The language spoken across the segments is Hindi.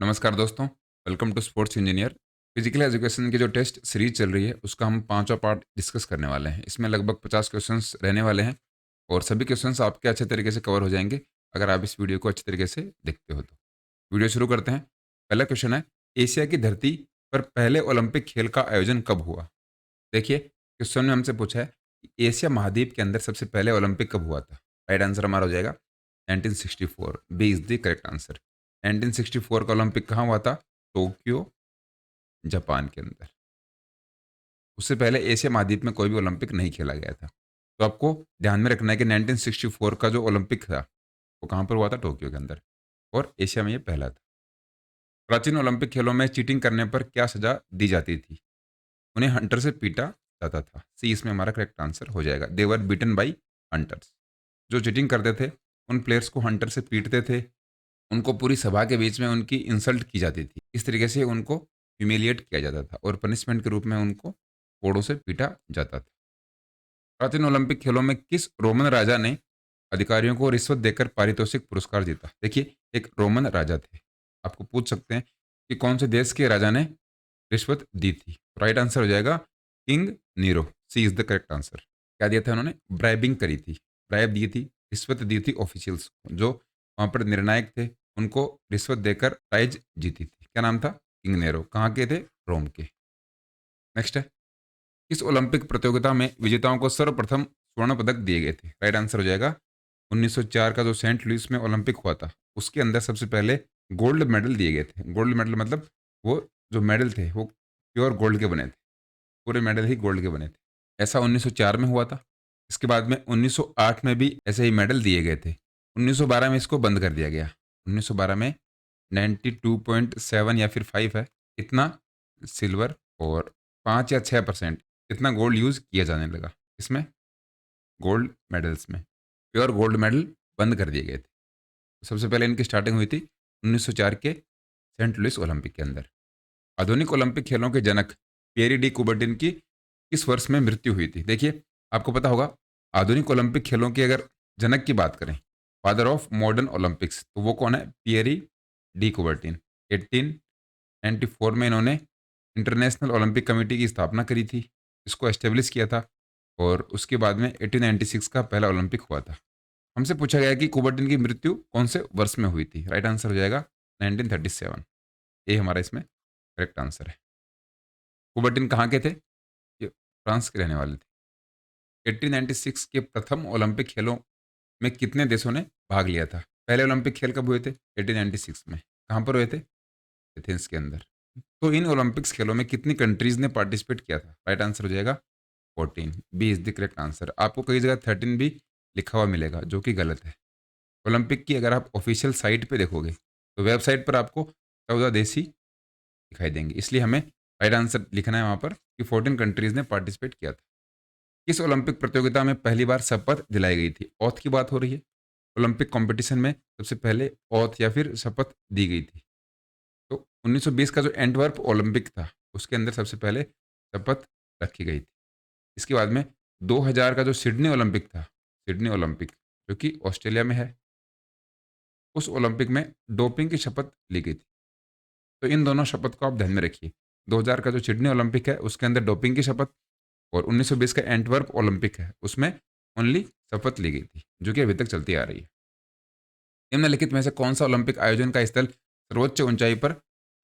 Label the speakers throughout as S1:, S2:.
S1: नमस्कार दोस्तों, welcome to sports engineer. Physical education की जो टेस्ट सीरीज चल रही है उसका हम पांचवा पार्ट डिस्कस करने वाले हैं। इसमें लगभग 50 क्वेश्चंस रहने वाले हैं और सभी क्वेश्चंस आपके अच्छे तरीके से कवर हो जाएंगे अगर आप इस वीडियो को अच्छे तरीके से देखते हो तो। वीडियो शुरू करते हैं। पहला क्वेश्चन है, एशिया की धरती पर पहले ओलंपिक खेल का आयोजन कब हुआ? देखिए, क्वेश्चन में हमसे पूछा है कि एशिया महाद्वीप के अंदर सबसे पहले ओलंपिक कब हुआ था। राइट आंसर हमारा हो जाएगा 1964। B is the correct answer. 1964 का ओलंपिक कहाँ हुआ था? टोक्यो, जापान के अंदर। उससे पहले एशिया महाद्वीप में कोई भी ओलंपिक नहीं खेला गया था। तो आपको ध्यान में रखना है कि 1964 का जो ओलंपिक था वो कहाँ पर हुआ था? टोक्यो के अंदर। और एशिया में ये पहला था। प्राचीन ओलंपिक खेलों में चीटिंग करने पर क्या सजा दी जाती थी? उन्हें हंटर से पीटा जाता था। सी इसमें हमारा करेक्ट आंसर हो जाएगा। दे वर बीटन बाई हंटर्स। जो चीटिंग करते थे उन प्लेयर्स को हंटर से पीटते थे। उनको पूरी सभा के बीच में उनकी इंसल्ट की जाती थी। इस तरीके से उनको ह्यूमिलिएट किया जाता था और पनिशमेंट के रूप में उनको कोड़ों से पीटा जाता था। प्राचीन ओलंपिक खेलों में किस रोमन राजा ने अधिकारियों को रिश्वत देकर पारितोषिक पुरस्कार जीता? देखिए, एक रोमन राजा थे। आपको पूछ सकते हैं कि कौन से देश के राजा ने रिश्वत दी थी। राइट आंसर हो जाएगा king Nero. C is the correct answer. क्या दिया था उन्होंने? ब्राइबिंग करी थी। ब्राइब दी थी, रिश्वत दी थी ऑफिशियल्स को जो वहां पर निर्णायक थे। उनको रिश्वत देकर प्राइज जीती थी। क्या नाम था? King narrow. कहाँ के थे? रोम के। नेक्स्ट है, किस ओलंपिक प्रतियोगिता में विजेताओं को सर्वप्रथम स्वर्ण पदक दिए गए थे? राइट आंसर हो जाएगा 1904 का जो सेंट लुइस में ओलंपिक हुआ था उसके अंदर सबसे पहले गोल्ड मेडल दिए गए थे। गोल्ड मेडल मतलब वो जो मेडल थे वो प्योर गोल्ड के बने थे। पूरे मेडल ही गोल्ड के बने थे। ऐसा 1904 में हुआ था। इसके बाद में 1908 में भी ऐसे ही मेडल दिए गए थे। 1912 में इसको बंद कर दिया गया। 1912 में 92.7 या फिर 5 है इतना सिल्वर और 5 या 6% इतना गोल्ड यूज़ किया जाने लगा। इसमें गोल्ड मेडल्स में प्योर गोल्ड मेडल बंद कर दिए गए थे। सबसे पहले इनकी स्टार्टिंग हुई थी 1904 के सेंट लुइस ओलंपिक के अंदर। आधुनिक ओलंपिक खेलों के जनक पियरी डी कुबर्टिन की किस वर्ष में मृत्यु हुई थी? देखिए, आपको पता होगा आधुनिक ओलंपिक खेलों की अगर जनक की बात करें, फादर ऑफ मॉडर्न ओलंपिक्स, तो वो कौन है? पियरी डी कुबर्टिन। 1894 में इन्होंने इंटरनेशनल ओलंपिक कमेटी की स्थापना करी थी। इसको एस्टेब्लिश किया था और उसके बाद में 1896 का पहला ओलंपिक हुआ था। हमसे पूछा गया कि कुबर्टिन की मृत्यु कौन से वर्ष में हुई थी? राइट आंसर हो जाएगा 1937। ये हमारा इसमें करेक्ट आंसर है। कुबर्टिन कहाँ के थे? ये फ्रांस के रहने वाले थे। 1896 के प्रथम ओलंपिक खेलों में कितने देशों ने भाग लिया था? पहले ओलंपिक खेल कब हुए थे? 1896 में। कहाँ पर हुए थे? एथेंस के अंदर। तो इन ओलंपिक्स खेलों में कितनी कंट्रीज ने पार्टिसिपेट किया था? राइट आंसर हो जाएगा 14। B is the correct answer. आपको कई जगह 13 भी लिखा हुआ मिलेगा जो कि गलत है। ओलंपिक की अगर आप ऑफिशियल साइट पे देखोगे तो वेबसाइट पर आपको 14 देश ही दिखाई देंगे। इसलिए हमें राइट आंसर लिखना है वहाँ पर कि 14 कंट्रीज ने पार्टिसिपेट किया था। किस ओलंपिक प्रतियोगिता में पहली बार शपथ दिलाई गई थी? ऑथ की बात हो रही है। ओलंपिक कंपटीशन में सबसे पहले ऑथ या फिर शपथ दी गई थी। तो 1920 का जो एंटवर्प ओलंपिक था उसके अंदर सबसे पहले शपथ रखी गई थी। इसके बाद में 2000 का जो सिडनी ओलंपिक था, सिडनी ओलंपिक जो कि ऑस्ट्रेलिया में है, उस ओलंपिक में डोपिंग की शपथ ली गई थी। तो इन दोनों शपथ को आप ध्यान में रखिए। 2000 का जो सिडनी ओलंपिक है उसके अंदर डोपिंग की शपथ और 1920 का एंटवर्प ओलंपिक है उसमें ओनली शपथ ली गई थी जो कि अभी तक चलती आ रही है। निम्नलिखित में से कौन सा ओलंपिक आयोजन का स्थल सर्वोच्च ऊंचाई पर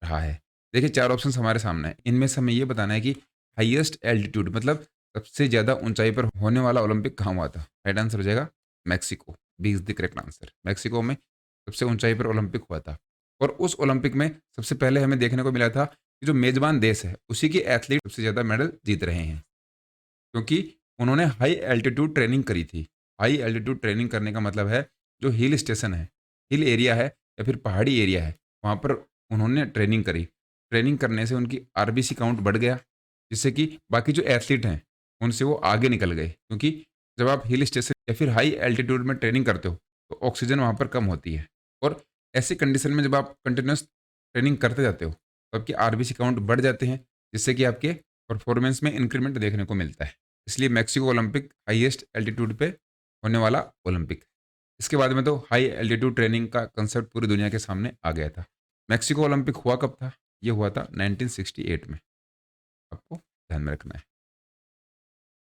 S1: रहा है? देखिए, चार ऑप्शंस हमारे सामने हैं। इनमें से हमें ये बताना है कि हाईएस्ट एल्टीट्यूड मतलब सबसे ज्यादा ऊंचाई पर होने वाला ओलंपिक कहाँ हुआ था। राइट आंसर हो जाएगा Mexico. B is the correct answer. Mexico में सबसे ऊंचाई पर ओलंपिक हुआ था और उस ओलंपिक में सबसे पहले हमें देखने को मिला था कि जो मेजबान देश है उसी के एथलीट सबसे ज्यादा मेडल जीत रहे हैं क्योंकि उन्होंने हाई एल्टीट्यूड ट्रेनिंग करी थी। हाई एल्टीट्यूड ट्रेनिंग करने का मतलब है जो हिल स्टेशन है, हिल एरिया है या फिर पहाड़ी एरिया है, वहाँ पर उन्होंने ट्रेनिंग करी। ट्रेनिंग करने से उनकी आरबीसी काउंट बढ़ गया जिससे कि बाकी जो एथलीट हैं उनसे वो आगे निकल गए क्योंकि जब आप हिल स्टेशन या फिर हाई एल्टीट्यूड में ट्रेनिंग करते हो तो ऑक्सीजन वहाँ पर कम होती है और ऐसी कंडीशन में जब आप कंटिन्यूस ट्रेनिंग करते जाते हो तो आपकी आरबीसी काउंट बढ़ जाते हैं जिससे कि आपके परफॉर्मेंस में इंक्रीमेंट देखने को मिलता है। इसलिए मैक्सिको ओलंपिक हाईएस्ट एल्टीट्यूड पे होने वाला ओलंपिक है। इसके बाद में तो हाई एल्टीट्यूड ट्रेनिंग का कंसेप्ट पूरी दुनिया के सामने आ गया था। मैक्सिको ओलंपिक हुआ कब था? ये हुआ था 1968 में, आपको ध्यान में रखना है।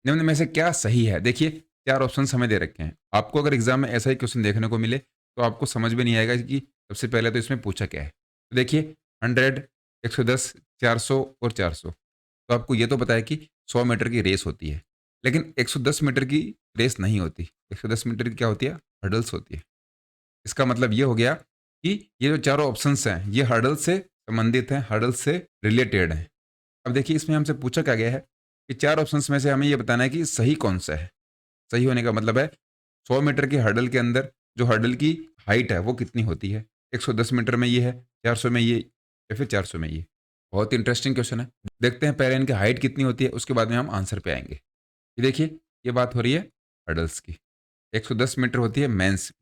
S1: निम्न में से क्या सही है? देखिए 4 ऑप्शंस हमें दे रखे हैं। आपको अगर एग्ज़ाम में ऐसा ही क्वेश्चन देखने को मिले, तो आपको समझ में नहीं आएगा कि सबसे पहले तो इसमें पूछा क्या है। तो देखिए 100, 110, 400 और 400। तो आपको ये तो पता है कि 100 मीटर की रेस होती है, लेकिन 110 मीटर की रेस नहीं होती। 110 मीटर की क्या होती है? हर्डल्स होती है। इसका मतलब ये हो गया कि ये जो चारों ऑप्शंस हैं, ये हर्डल्स से संबंधित हैं, हर्डल्स से रिलेटेड हैं। अब देखिए इसमें हमसे पूछा क्या गया है कि 4 ऑप्शंस में से हमें ये बताना है कि सही कौन-सा है। सही होने का मतलब है 100 मीटर की हर्डल के अंदर जो हर्डल की हाइट है वो कितनी होती है? 110 मीटर में ये है, 400 में ये या फिर 400 में ये। बहुत इंटरेस्टिंग क्वेश्चन है। देखते हैं पहले इनकी हाइट कितनी होती है, उसके बाद में हम आंसर पे आएँगे। ये देखिए, ये बात हो रही है हर्डल्स की। 110 मीटर होती है मेंस,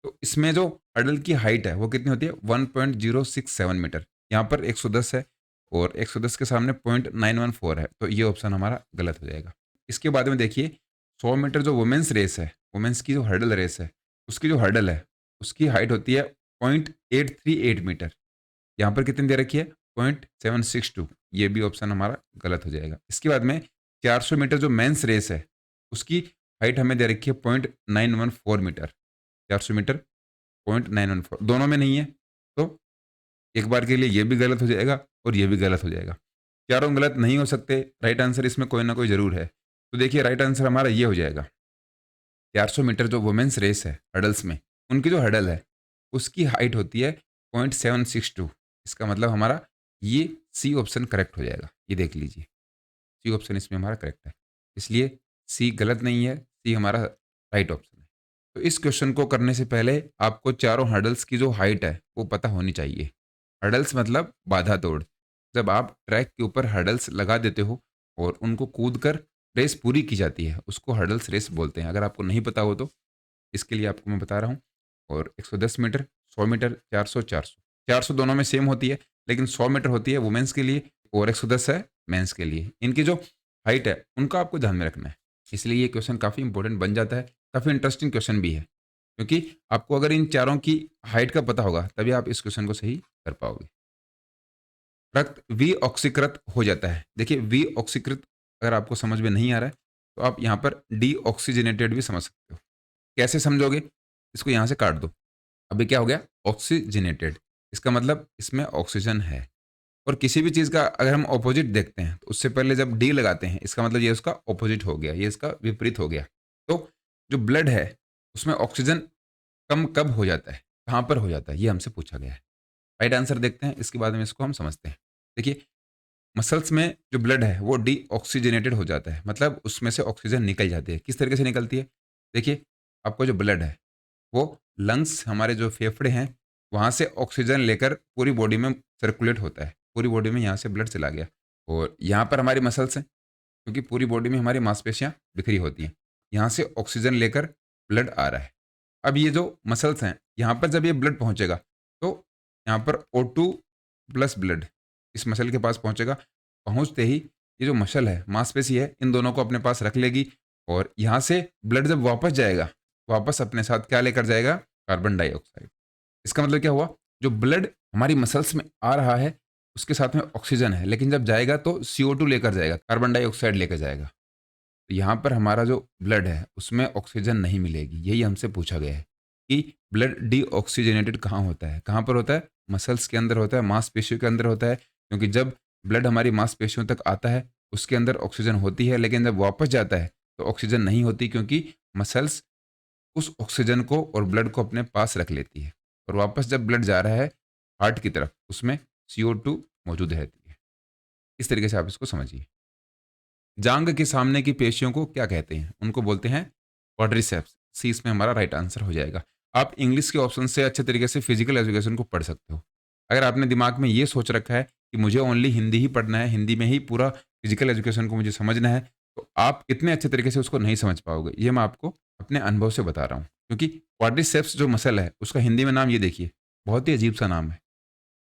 S1: तो इसमें जो हर्डल की हाइट है वो कितनी होती है? 1.067 मीटर। यहाँ पर 110 है और 110 के सामने 0.914 है, तो ये ऑप्शन हमारा गलत हो जाएगा। इसके बाद में देखिए 100 मीटर जो वुमेन्स रेस है, वुमेन्स की जो हर्डल रेस है, उसकी जो हर्डल है, उसकी हाइट होती है 0.838 मीटर। यहाँ पर कितनी दे रखी है? 0.762, ये भी ऑप्शन हमारा गलत हो जाएगा। इसके बाद में 400 मीटर जो मेंस रेस है, उसकी हाइट हमें दे रखी है 0.914 मीटर। 400 मीटर 0.914 दोनों में नहीं है, तो एक बार के लिए ये भी गलत हो जाएगा और ये भी गलत हो जाएगा। चारों गलत नहीं हो सकते, राइट आंसर इसमें कोई ना कोई ज़रूर है। तो देखिए राइट आंसर हमारा ये हो जाएगा। 400 मीटर जो वुमेन्स रेस है हर्डल्स में, उनकी जो हर्डल है, उसकी हाइट होती है 0.762। इसका मतलब हमारा ये सी ऑप्शन करेक्ट हो जाएगा। ये देख लीजिए, सी ऑप्शन इसमें हमारा करेक्ट है। इसलिए सी गलत नहीं है, सी हमारा राइट ऑप्शन है। तो इस क्वेश्चन को करने से पहले आपको चारों हर्डल्स की जो हाइट है, वो पता होनी चाहिए। हर्डल्स मतलब बाधा तोड़। जब आप ट्रैक के ऊपर हर्डल्स लगा देते हो और उनको कूद कर रेस पूरी की जाती है, उसको हर्डल्स रेस बोलते हैं। अगर आपको नहीं पता हो तो इसके लिए आपको मैं बता रहा हूँ। और 110 मीटर, 100 मीटर, 400, 400। 400 दोनों में सेम होती है, लेकिन 100 मीटर होती है वुमेन्स के लिए और 110 है मेंस के लिए। इनकी जो हाइट है, उनका आपको ध्यान में रखना है। इसलिए ये क्वेश्चन काफ़ी इंपॉर्टेंट बन जाता है, काफ़ी इंटरेस्टिंग क्वेश्चन भी है। क्योंकि आपको अगर इन चारों की हाइट का पता होगा, तभी आप इस क्वेश्चन को सही कर पाओगे। रक्त विऑक्सीकृत हो जाता है। देखिए विऑक्सीकृत अगर आपको समझ में नहीं आ रहा है, तो आप यहाँ पर डीऑक्सीजनेटेड भी समझ सकते हो। कैसे समझोगे? इसको यहाँ से काट दो। अभी क्या हो गया? ऑक्सीजनेटेड। इसका मतलब इसमें ऑक्सीजन है। और किसी भी चीज़ का अगर हम ऑपोजिट देखते हैं, तो उससे पहले जब डी लगाते हैं, इसका मतलब ये उसका ऑपोजिट हो गया, ये इसका विपरीत हो गया। तो जो ब्लड है, उसमें ऑक्सीजन कम कब हो जाता है? कहाँ पर हो जाता है? ये हमसे पूछा गया है। राइट आंसर देखते हैं, इसके बाद में इसको हम समझते हैं। देखिए, मसल्स में जो ब्लड है, वो डीऑक्सीजनेटेड हो जाता है, मतलब उसमें से ऑक्सीजन निकल जाती है। किस तरीके से निकलती है? देखिए, आपका जो ब्लड है, वो लंग्स हमारे जो फेफड़े हैं, वहाँ से ऑक्सीजन लेकर पूरी बॉडी में सर्कुलेट होता है। पूरी बॉडी में यहाँ से ब्लड चला गया और यहाँ पर हमारी मसल्स हैं, क्योंकि पूरी बॉडी में हमारी मांसपेशियाँ बिखरी होती हैं। यहाँ से ऑक्सीजन लेकर ब्लड आ रहा है। अब ये जो मसल्स हैं, यहाँ पर जब ये ब्लड पहुँचेगा, तो यहाँ पर O2 प्लस ब्लड इस मसल के पास पहुँचेगा। पहुँचते ही ये जो मसल है, मांसपेशी है, इन दोनों को अपने पास रख लेगी और यहाँ से ब्लड जब वापस जाएगा, वापस अपने साथ क्या लेकर जाएगा? Carbon dioxide. इसका मतलब क्या हुआ? जो ब्लड हमारी मसल्स में आ रहा है, उसके साथ में ऑक्सीजन है, लेकिन जब जाएगा तो CO2 लेकर जाएगा, कार्बन डाइऑक्साइड लेकर जाएगा। तो यहाँ पर हमारा जो ब्लड है, उसमें ऑक्सीजन नहीं मिलेगी। यही हमसे पूछा गया है कि ब्लड डीऑक्सीजनेटेड कहाँ होता है? कहाँ पर होता है? मसल्स के अंदर होता है, मांसपेशियों के अंदर होता है। क्योंकि जब ब्लड हमारी मांसपेशियों तक आता है, उसके अंदर ऑक्सीजन होती है, लेकिन जब वापस जाता है, तो ऑक्सीजन नहीं होती, क्योंकि मसल्स उस ऑक्सीजन को और ब्लड को अपने पास रख लेती है। और वापस जब ब्लड जा रहा है हार्ट की तरफ, उसमें CO2 मौजूद रहती है। इस तरीके से आप इसको समझिए। जांघ के सामने की पेशियों को क्या कहते हैं? उनको बोलते हैं क्वाड्रिसेप्स। सी इसमें हमारा राइट आंसर हो जाएगा। आप इंग्लिश के ऑप्शन से अच्छे तरीके से फिजिकल एजुकेशन को पढ़ सकते हो। अगर आपने दिमाग में ये सोच रखा है कि मुझे ओनली हिंदी ही पढ़ना है, हिंदी में ही पूरा फिजिकल एजुकेशन को मुझे समझना है, तो आप इतने अच्छे तरीके से उसको नहीं समझ पाओगे। ये मैं आपको अपने अनुभव से बता रहा हूँ। क्योंकि क्वाड्रिसेप्स जो मसल है, उसका हिंदी में नाम ये देखिए, बहुत ही अजीब सा नाम है।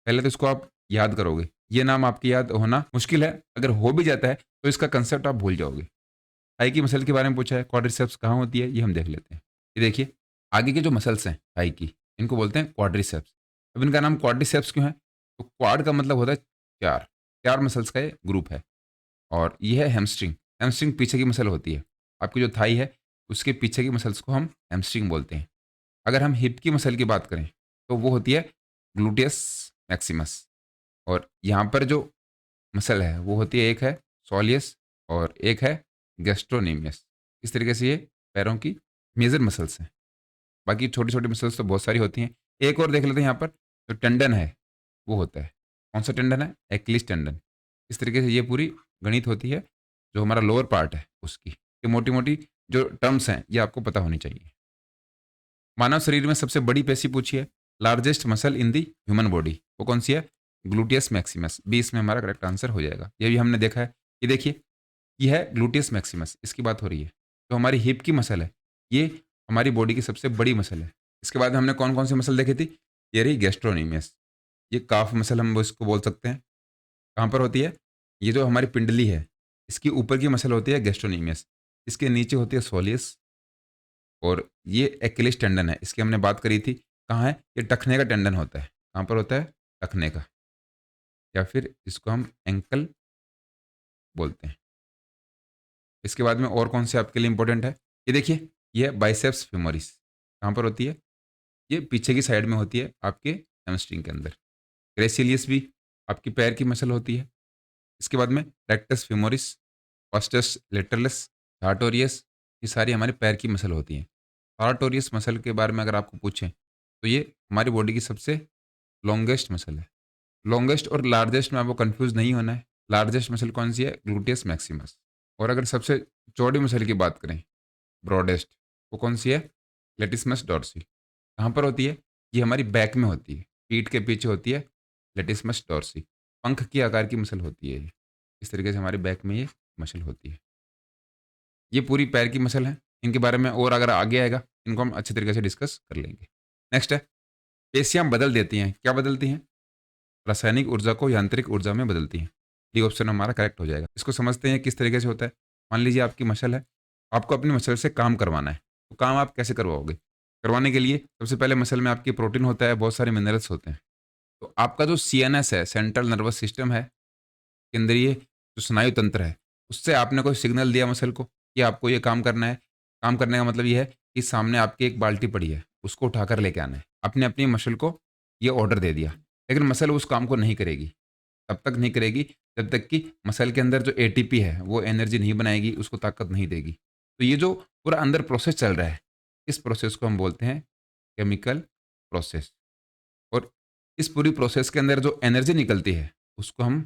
S1: पहले तो इसको आप याद करोगे। ये नाम आपकी याद होना मुश्किल है। अगर हो भी जाता है, तो इसका कंसेप्ट आप भूल जाओगे। थाई की मसल के बारे में पूछा है, क्वाड्रिसेप्स कहाँ होती है, ये हम देख लेते हैं। ये देखिए, आगे के जो मसल्स हैं थाई की, इनको बोलते हैं क्वाड्रिसेप्स। अब इनका नाम क्वाड्रिसेप्स क्यों है? तो क्वाड का मतलब होता है चार, चार मसल्स का ये ग्रुप है। और ये है हैमस्ट्रिंग। हैमस्ट्रिंग पीछे की मसल होती है। आपकी जो थाई है उसके पीछे की मसल्स को हम हैमस्ट्रिंग बोलते हैं। अगर हम हिप की मसल की बात करें तो वो होती है ग्लूटियस मैक्सिमस। और यहाँ पर जो मसल है वो होती है, एक है सोलियस और एक है गैस्ट्रोनेमियस। इस तरीके से ये पैरों की मेजर मसल्स हैं। बाकी छोटी छोटी मसल्स तो बहुत सारी होती हैं। एक और देख लेते हैं यहाँ पर, जो टेंडन है वो होता है, कौन सा टेंडन है? Achilles tendon. इस तरीके से ये पूरी गणित होती है जो हमारा लोअर पार्ट है उसकी। ये मोटी मोटी जो टर्म्स हैं ये आपको पता होनी चाहिए। मानव शरीर में सबसे बड़ी पेशी पूछी है, लार्जेस्ट मसल इन दी ह्यूमन बॉडी, वो कौन सी है? Gluteus Maximus. बी इसमें हमारा करेक्ट आंसर हो जाएगा। ये भी हमने देखा है। ये देखिए, ये है ग्लूटियस मैक्सिमस, इसकी बात हो रही है। जो हमारी हिप की मसल है ये हमारी बॉडी की सबसे बड़ी मसल है। इसके बाद हमने कौन कौन सी मसल देखी थी? ये रही गैस्ट्रोनीमियस। ये काफ मसल हम इसको बोल सकते हैं। कहाँ पर होती है? ये जो हमारी पिंडली है इसकी ऊपर की मसल होती है गैस्ट्रोनीमियस। इसके नीचे होती है सोलियस। और ये एक्लिस टेंडन है, इसकी हमने बात करी थी। कहाँ है? ये टखने का टेंडन होता है। कहाँ पर होता है? टखने का, या फिर इसको हम एंकल बोलते हैं। इसके बाद में और कौन से आपके लिए इंपॉर्टेंट है? ये देखिए, ये बाइसेप्स फेमोरिस। कहाँ पर होती है? ये पीछे की साइड में होती है आपके हैमस्ट्रिंग के अंदर। ग्रेसिलियस भी आपकी पैर की मसल होती है। इसके बाद में rectus femoris, Faustus lateralis, sartorius, ये सारी हमारे पैर की मसल होती हैं। सार्टोरियस मसल के बारे में अगर आपको पूछें तो ये हमारी बॉडी की सबसे लॉन्गेस्ट मसल है। लॉन्गेस्ट और लार्जेस्ट में आपको कंफ्यूज नहीं होना है। लार्जेस्ट मसल कौन सी है? Gluteus Maximus. और अगर सबसे चौड़ी मसल की बात करें, ब्रॉडेस्ट, वो कौन सी है? Latissimus dorsi. कहाँ पर होती है? ये हमारी बैक में होती है, पीठ के पीछे होती है लेटिसमस डॉर्सी। पंख की आकार की मसल होती है ये। इस तरीके से हमारे बैक में ये मसल होती है। ये पूरी पैर की मसल है। इनके बारे में और अगर आगे आएगा इनको हम अच्छे तरीके से डिस्कस कर लेंगे। नेक्स्ट है, पेशियां बदल देती हैं। क्या बदलती हैं? रासायनिक ऊर्जा को यांत्रिक ऊर्जा में बदलती हैं। डी ऑप्शन हमारा करेक्ट हो जाएगा। इसको समझते हैं किस तरीके से होता है। मान लीजिए आपकी मसल है, आपको अपनी मसल से काम करवाना है, तो काम आप कैसे करवाओगे? करवाने के लिए सबसे पहले मसल में आपकी प्रोटीन होता है, बहुत सारे मिनरल्स होते हैं। तो आपका जो सीएनएस है, सेंट्रल नर्वस सिस्टम है, केंद्रीय जो स्नायु तंत्र है, उससे आपने कोई सिग्नल दिया मसल को कि आपको ये काम करना है। काम करने का मतलब ये है कि सामने आपकी एक बाल्टी पड़ी है, उसको उठाकर लेके आना है। आपने अपनी मसल को ये ऑर्डर दे दिया, लेकिन मसल उस काम को नहीं करेगी। तब तक नहीं करेगी जब तक कि मसल के अंदर जो एटीपी है वो एनर्जी नहीं बनाएगी, उसको ताकत नहीं देगी। तो ये जो पूरा अंदर प्रोसेस चल रहा है, इस प्रोसेस को हम बोलते हैं केमिकल प्रोसेस। और इस पूरी प्रोसेस के अंदर जो एनर्जी निकलती है उसको हम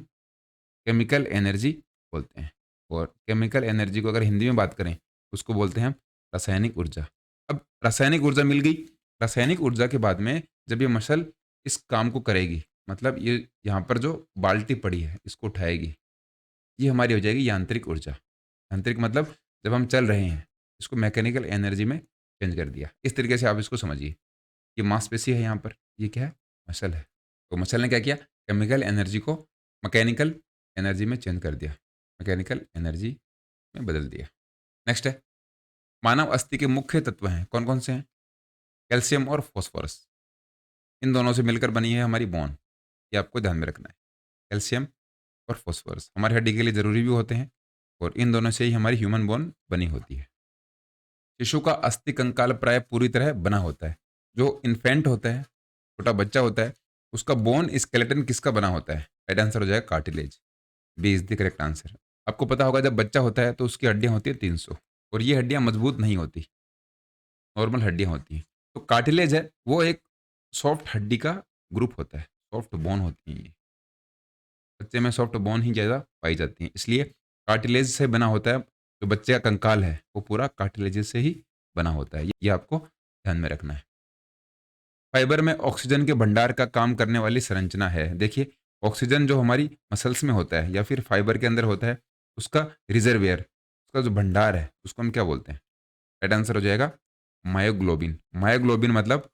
S1: केमिकल एनर्जी बोलते हैं। और केमिकल एनर्जी को अगर हिंदी में बात करें उसको बोलते हैं हम रासायनिक ऊर्जा। अब रासायनिक ऊर्जा मिल गई। रासायनिक ऊर्जा के बाद में जब ये मसल इस काम को करेगी, मतलब ये यहाँ पर जो बाल्टी पड़ी है इसको उठाएगी, ये हमारी हो जाएगी यांत्रिक ऊर्जा। यांत्रिक मतलब जब हम चल रहे हैं इसको मैकेनिकल एनर्जी में चेंज कर दिया। इस तरीके से आप इसको समझिए। ये मांसपेशी है यहाँ पर, ये क्या है? मसल है। तो मसल ने क्या किया? केमिकल एनर्जी को मैकेनिकल एनर्जी में चेंज कर दिया, मैकेनिकल एनर्जी में बदल दिया। नेक्स्ट है, मानव अस्थि के मुख्य तत्व हैं, कौन कौन से हैं? कैल्शियम और फॉस्फोरस। इन दोनों से मिलकर बनी है हमारी बोन। ये आपको ध्यान में रखना है। कैल्शियम और फॉस्फोरस हमारी हड्डी के लिए ज़रूरी भी होते हैं, और इन दोनों से ही हमारी ह्यूमन बोन बनी होती है। शिशु का अस्थि कंकाल प्राय पूरी तरह बना होता है। जो इन्फेंट होता है, छोटा बच्चा होता है, उसका बोन स्केलेटन किसका बना होता है? राइट आंसर हो जाएगा cartilage. B is the correct answer. आपको पता होगा जब बच्चा होता है तो उसकी हड्डियां होती है 300, और ये हड्डियां मजबूत नहीं होती, नॉर्मल हड्डियां होती हैं। तो कार्टिलेज है वो एक सॉफ्ट हड्डी का ग्रुप होता है, सॉफ्ट बोन होती है ये। बच्चे में सॉफ्ट बोन ही ज़्यादा पाई जाती हैं, इसलिए कार्टिलेज से बना होता है। जो बच्चे का कंकाल है वो पूरा कार्टिलेज से ही बना होता है। ये आपको ध्यान में रखना है। फाइबर में ऑक्सीजन के भंडार का काम करने वाली संरचना है। देखिए, ऑक्सीजन जो हमारी मसल्स में होता है या फिर फाइबर के अंदर होता है, उसका रिजर्वियर, उसका जो भंडार है उसको हम क्या बोलते हैं? राइट आंसर हो जाएगा मायोग्लोबिन। मायोग्लोबिन मतलब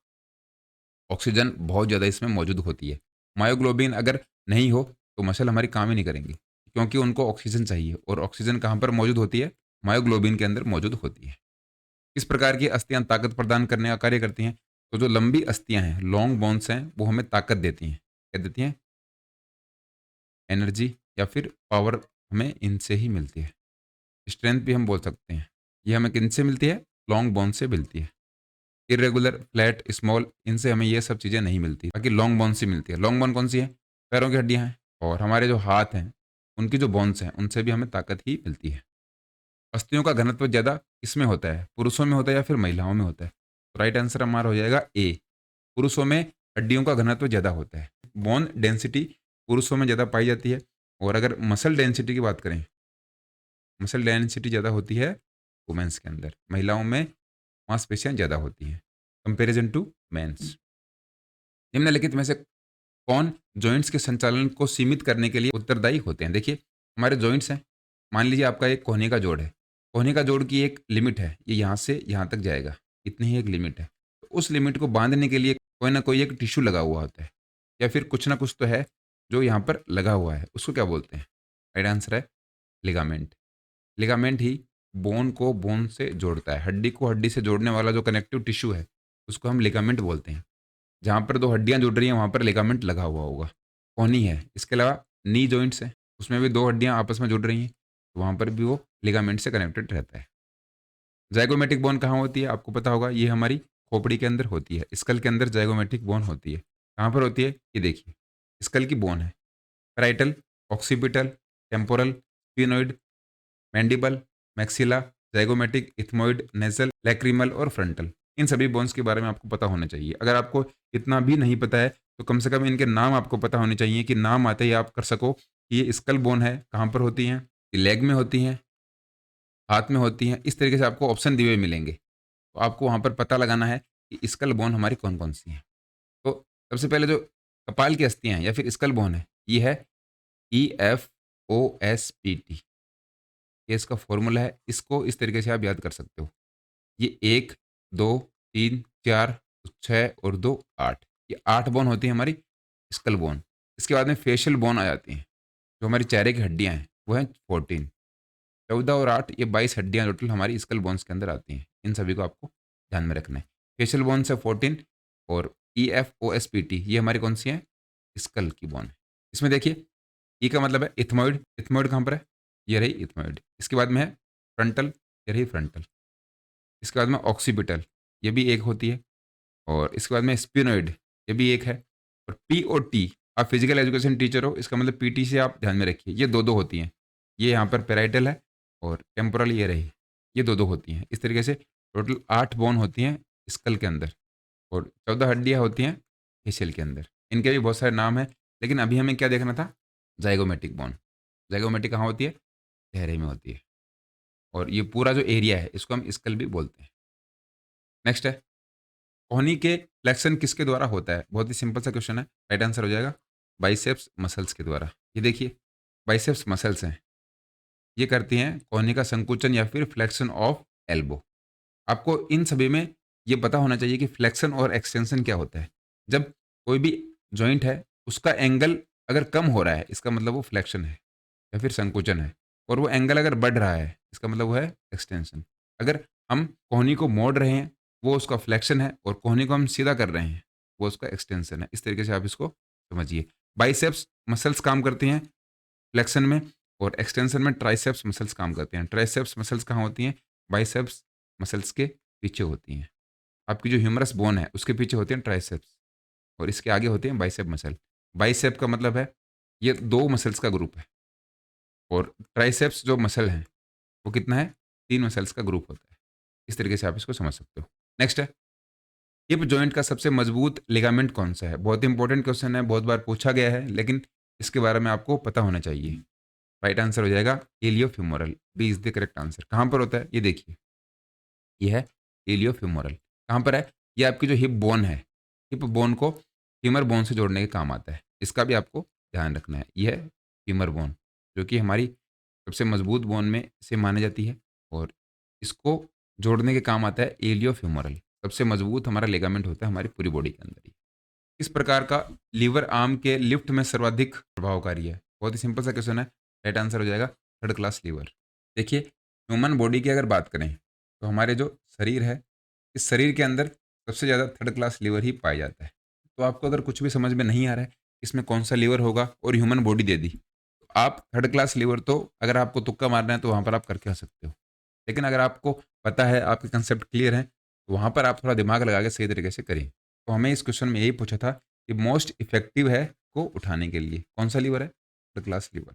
S1: ऑक्सीजन बहुत ज़्यादा इसमें मौजूद होती है। मायोग्लोबिन अगर नहीं हो तो मसल हमारी काम ही नहीं करेंगी, क्योंकि उनको ऑक्सीजन चाहिए, और ऑक्सीजन कहाँ पर मौजूद होती है? मायोग्लोबिन के अंदर मौजूद होती है। किस प्रकार की अस्थियां ताकत प्रदान करने का कार्य करती हैं? तो जो लंबी अस्थियां हैं, लॉन्ग बोन्स हैं, वो हमें ताकत देती हैं। क्या देती हैं? एनर्जी या फिर पावर हमें इनसे ही मिलती है। स्ट्रेंथ भी हम बोल सकते हैं। ये हमें किनसे मिलती है? लॉन्ग बोन से मिलती है। इरेगुलर, फ्लैट, स्मॉल, इनसे हमें ये सब चीज़ें नहीं मिलती। बाकी लॉन्ग बोन से मिलती है। लॉन्ग बोन कौन सी है? पैरों की हड्डियाँ हैं। और हमारे जो हाथ हैं, उनकी जो बोन्स हैं, उनसे भी हमें ताकत ही मिलती है। अस्थियों का घनत्व ज़्यादा किसमें होता है? पुरुषों में होता है या फिर महिलाओं में होता है? तो राइट आंसर हमारा हो जाएगा ए। पुरुषों में हड्डियों का घनत्व ज़्यादा होता है। बोन डेंसिटी पुरुषों में ज़्यादा पाई जाती है। और अगर मसल डेंसिटी की बात करें, मसल डेंसिटी ज़्यादा होती है वुमेन्स के अंदर। महिलाओं में मांसपेशियाँ ज़्यादा होती हैं कंपैरिजन टू मेंस। निम्नलिखित में से कौन जॉइंट्स के संचालन को सीमित करने के लिए उत्तरदायी होते हैं? देखिए, हमारे जॉइंट्स हैं। मान लीजिए आपका एक कोहनी का जोड़ है। कोहनी का जोड़ की एक लिमिट है, ये यहाँ से यहाँ तक जाएगा, इतनी ही एक लिमिट है। तो उस लिमिट को बांधने के लिए कोई ना कोई एक टिश्यू लगा हुआ होता है, या फिर कुछ ना कुछ तो है जो यहाँ पर लगा हुआ है। उसको क्या बोलते हैं? राइट आंसर है लिगामेंट। लिगामेंट ही बोन को बोन से जोड़ता है। हड्डी को हड्डी से जोड़ने वाला जो कनेक्टिव टिश्यू है, उसको हम लिगामेंट बोलते हैं। जहाँ पर 2 हड्डियाँ जुड़ रही हैं, वहाँ पर लिगामेंट लगा हुआ होगा। कोहनी है। इसके अलावा नी जॉइंट्स हैं, उसमें भी 2 हड्डियाँ आपस में जुड़ रही हैं, तो वहाँ पर भी वो लिगामेंट से कनेक्टेड रहता है। ज़ाइगोमेटिक बोन कहाँ होती है? आपको पता होगा, ये हमारी खोपड़ी के अंदर होती है। स्कल के अंदर ज़ाइगोमेटिक बोन होती है। कहाँ पर होती है? ये देखिए, स्कल की बोन है। Parietal, occipital, temporal, sphenoid, mandible, maxilla, zygomatic, ethmoid, nasal, lacrimal और फ्रंटल। इन सभी बोन्स के बारे में आपको पता होना चाहिए। अगर आपको इतना भी नहीं पता है, तो कम से कम इनके नाम आपको पता होने चाहिए, कि नाम आते ही आप कर सको कि ये स्कल बोन है, कहाँ पर होती हैं? ये लेग में होती हैं, हाथ में होती हैं। इस तरीके से आपको ऑप्शन दिए हुए मिलेंगे। तो आपको वहाँ पर पता लगाना है कि स्कल बोन हमारी कौन-कौन सी हैं। तो सबसे पहले जो कपाल की अस्थियाँ हैं या फिर स्कल बोन है, ये है EFOSPT। ये इसका फ़ॉर्मूला है। इसको इस तरीके से आप याद कर सकते हो। ये 1, 2, 3, 4, 6 और 2, 8। ये 8 बोन होती हैं हमारी स्कल बोन। इसके बाद में फेशियल बोन आ जाती हैं, जो हमारी चेहरे की हड्डियाँ हैं, वो हैं 14। 14 और 8, ये 22 हड्डियाँ टोटल हमारी स्कल बोन्स के अंदर आती हैं। इन सभी को आपको ध्यान में रखना है। फेशियल बोन्स है 14, और EFOSPT ये हमारी कौन-सी हैं? स्कल की बोन है। इसमें देखिए, ई का मतलब है इथमॉइड। इथमॉइड कहाँ पर है? ये रही इथमॉइड। इसके बाद में है फ्रंटल, ये रही फ्रंटल। इसके बाद में ऑक्सीपिटल, ये भी एक होती है। और इसके बाद में स्पिनोइड, ये भी एक है। और पी और टी, आप फिजिकल एजुकेशन टीचर हो, इसका मतलब पीटी से आप ध्यान में रखिए, ये 2-2 होती हैं। ये यहाँ पर पैराइटल है, और टेम्पोरल ये रही, ये 2-2 होती हैं। इस तरीके से टोटल 8 बोन होती हैं स्कल के अंदर, और 14 हड्डियाँ होती हैं फेशियल के अंदर। इनके भी बहुत सारे नाम हैं, लेकिन अभी हमें क्या देखना था? ज़ाइगोमेटिक बोन। ज़ाइगोमेटिक कहाँ होती है? चेहरे में होती है। और ये पूरा जो एरिया है, इसको हम स्कल भी बोलते हैं। नेक्स्ट है, कोहनी के फ्लेक्शन किसके द्वारा होता है? बहुत ही सिंपल सा क्वेश्चन है। राइट आंसर हो जाएगा बाइसेप्स मसल्स के द्वारा। ये देखिए, बाइसेप्स मसल्स हैं, ये करती हैं कोहनी का संकुचन या फिर फ्लेक्शन ऑफ एल्बो। आपको इन सभी में ये पता होना चाहिए कि फ्लेक्शन और एक्सटेंशन क्या होता है। जब कोई भी जॉइंट है, उसका एंगल अगर कम हो रहा है, इसका मतलब वो फ्लेक्शन है या फिर संकुचन है। और वो एंगल अगर बढ़ रहा है, इसका मतलब वो है एक्सटेंशन। अगर हम कोहनी को मोड़ रहे हैं, वो उसका फ्लेक्शन है, और कोहनी को हम सीधा कर रहे हैं, वो उसका एक्सटेंशन है। इस तरीके से आप इसको समझिए। बाइसेप्स मसल्स काम करती हैं फ्लेक्शन में, और एक्सटेंशन में ट्राइसेप्स मसल्स काम करते हैं। ट्राइसेप्स मसल्स कहाँ होती हैं? बाइसेप्स मसल्स के पीछे होती हैं। आपकी जो ह्यूमरस बोन है, उसके पीछे होती हैं ट्राइसेप्स, और इसके आगे होते हैं बाइसेप मसल। बाइसेप का मतलब है, ये 2 मसल्स का ग्रुप है। और ट्राइसेप्स जो मसल है, वो कितना है? 3 मसल्स का ग्रुप होता है। इस तरीके से आप इसको समझ सकते हो। नेक्स्ट है, हिप जॉइंट का सबसे मजबूत लिगामेंट कौन-सा है? बहुत इंपॉर्टेंट क्वेश्चन है, बहुत बार पूछा गया है, लेकिन इसके बारे में आपको पता होना चाहिए। राइट आंसर हो जाएगा iliofemoral. B is the correct answer. कहाँ पर होता है? ये देखिए, ये है इलियोफेमोरल। कहाँ पर है? ये आपकी जो हिप बोन है, हिप बोन को फीमर बोन से जोड़ने के काम आता है। इसका भी आपको ध्यान रखना है। ये है फीमर बोन, जो कि हमारी सबसे मजबूत बोन में से मानी जाती है, और इसको जोड़ने के काम आता है इलियोफेमोरल। सबसे मजबूत हमारा लिगामेंट होता है हमारी पूरी बॉडी के अंदर ही। किस प्रकार का लीवर आर्म के लिफ्ट में सर्वाधिक प्रभावकारी है? बहुत ही सिंपल सा क्वेश्चन है। राइट आंसर हो जाएगा थर्ड क्लास लीवर। देखिए, ह्यूमन बॉडी की अगर बात करें, तो हमारे जो शरीर है, इस शरीर के अंदर सबसे ज़्यादा थर्ड क्लास लीवर ही पाया जाता है। तो आपको अगर कुछ भी समझ में नहीं आ रहा है, इसमें कौन सा लीवर होगा और ह्यूमन बॉडी दे दी, तो आप थर्ड क्लास लीवर तो अगर आपको तुक्का मारना है तो वहाँ पर आप करके आ सकते हो। लेकिन अगर आपको पता है, आपके कंसेप्ट क्लियर हैं, तो वहाँ पर आप थोड़ा दिमाग लगा के सही तरीके से करें। तो हमें इस क्वेश्चन में यही पूछा था कि मोस्ट इफेक्टिव है को उठाने के लिए कौन सा लीवर है? Third class lever.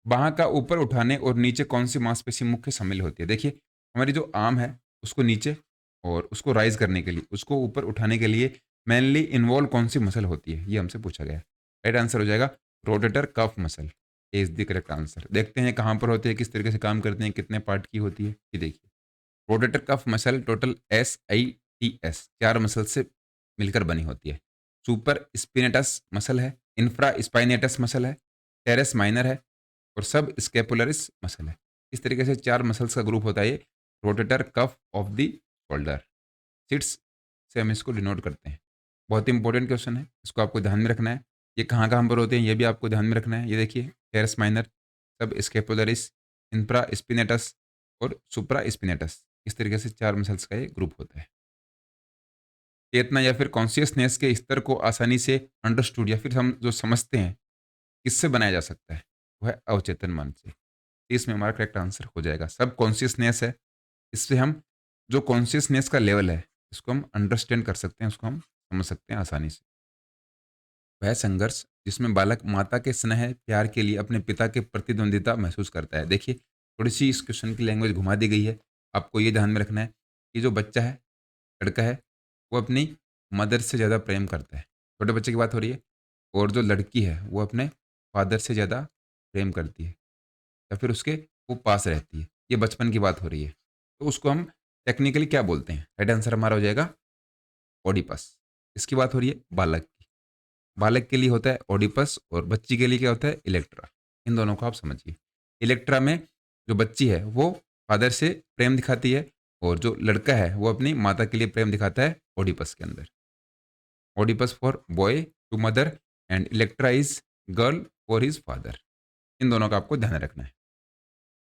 S1: बाँह का ऊपर उठाने और नीचे कौन-सी मांसपेशी मुख्य शामिल होती है? देखिए, हमारी जो आर्म है, उसको नीचे और उसको राइज़ करने के लिए, उसको ऊपर उठाने के लिए मेनली इन्वॉल्व कौन-सी मसल होती है? ये हमसे पूछा गया है। राइट आंसर हो जाएगा rotator cuff muscle is the correct answer. देखते हैं कहाँ पर होती है, किस तरीके से काम करते हैं, कितने पार्ट की होती है? ये देखिए, rotator cuff muscle total SITS 4 muscle से मिलकर बनी होती है। सुपर स्पिनेटस मसल है, इंफ्रा स्पाइनेटस मसल है, टेरेस माइनर है और सब स्कैपुलरिस मसल है। इस तरीके से 4 मसल्स का ग्रुप होता है ये rotator cuff of the shoulder. SITS से हम इसको डिनोट करते हैं। बहुत ही इंपॉर्टेंट क्वेश्चन है, इसको आपको ध्यान में रखना है। ये कहाँ-कहाँ पर होते हैं, ये भी आपको ध्यान में रखना है। ये देखिए, टेरेस माइनर, सब स्कैपुलरिस, इंफ्रा स्पिनेटस और सुप्रा स्पिनेटस। इस तरीके से 4 मसल्स का ये ग्रुप होता है। चेतना या फिर कॉन्शियसनेस के स्तर को आसानी से अंडरस्टूड या फिर हम जो समझते हैं, किससे बनाया जा सकता है? वो है अवचेतन मन से। इसमें हमारा करेक्ट आंसर हो जाएगा। सब कॉन्शियसनेस है, इससे हम जो कॉन्शियसनेस का लेवल है, इसको हम अंडरस्टैंड कर सकते हैं, उसको हम समझ सकते हैं आसानी से। वह संघर्ष जिसमें बालक माता के स्नेह, प्यार के लिए अपने पिता के प्रतिद्वंदिता महसूस करता है। देखिए, थोड़ी-सी इस क्वेश्चन की लैंग्वेज घुमा दी गई है। आपको ये ध्यान में रखना है कि जो बच्चा है, लड़का है, वो अपनी मदर से ज़्यादा प्रेम करता है। छोटे बच्चे की बात हो रही है। और जो लड़की है, वो अपने फादर से ज़्यादा प्रेम करती है या फिर उसके वो पास रहती है। ये बचपन की बात हो रही है। तो उसको हम टेक्निकली क्या बोलते हैं? राइट आंसर हमारा हो जाएगा ओडिपस। इसकी बात हो रही है बालक की। बालक के लिए होता है ओडिपस और बच्ची के लिए क्या होता है? इलेक्ट्रा। इन दोनों को आप समझिए। इलेक्ट्रा में जो बच्ची है, वो फादर से प्रेम दिखाती है और जो लड़का है, वो अपनी माता के लिए प्रेम दिखाता है ओडिपस के अंदर। Oedipus for boy to mother and Electra is girl for his father. इन दोनों का आपको ध्यान रखना है।